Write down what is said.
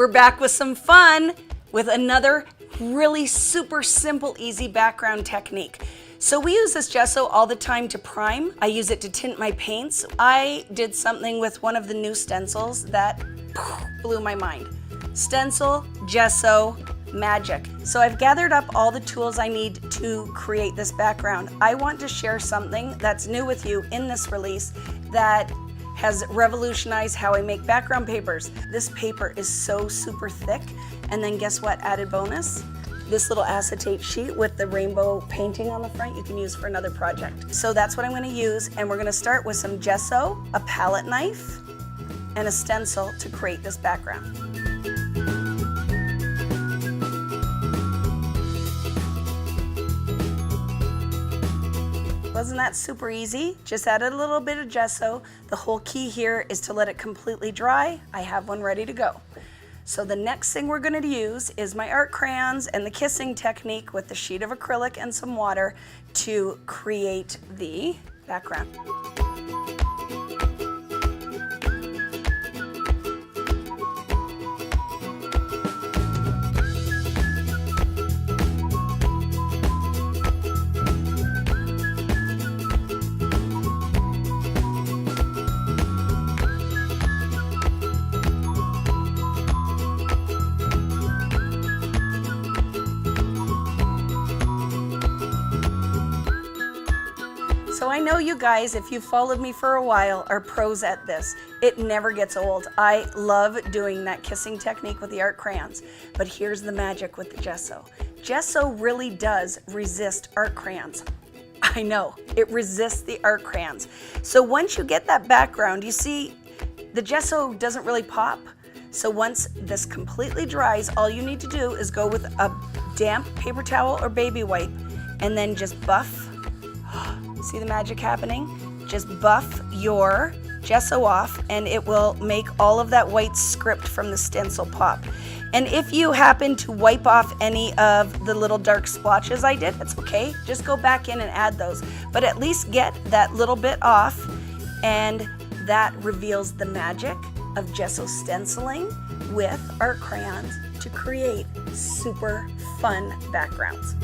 We're back with some fun with another really super simple, easy background technique. So we use this gesso all the time to prime. I use it to tint my paints. I did something with one of the new stencils that blew my mind. Stencil, gesso, magic. So I've gathered up all the tools I need to create this background. I want to share something that's new with you in this release that has revolutionized how I make background papers. This paper is so super thick. And then guess what, added bonus? This little acetate sheet with the rainbow painting on the front you can use for another project. So that's what I'm gonna use, and we're gonna start with some gesso, a palette knife, and a stencil to create this background. Wasn't that super easy? Just added a little bit of gesso. The whole key here is to let it completely dry. I have one ready to go. So the next thing we're going to use is my art crayons and the kissing technique with the sheet of acrylic and some water to create the background. So I know you guys, if you've followed me for a while, are pros at this. It never gets old. I love doing that kissing technique with the art crayons. But here's the magic with the gesso. Gesso really does resist art crayons. I know, it resists the art crayons. So once you get that background, you see the gesso doesn't really pop. So once this completely dries, all you need to do is go with a damp paper towel or baby wipe and then just buff. See the magic happening? Just buff your gesso off and it will make all of that white script from the stencil pop. And if you happen to wipe off any of the little dark splotches I did, it's okay. Just go back in and add those. But at least get that little bit off, and that reveals the magic of gesso stenciling with art crayons to create super fun backgrounds.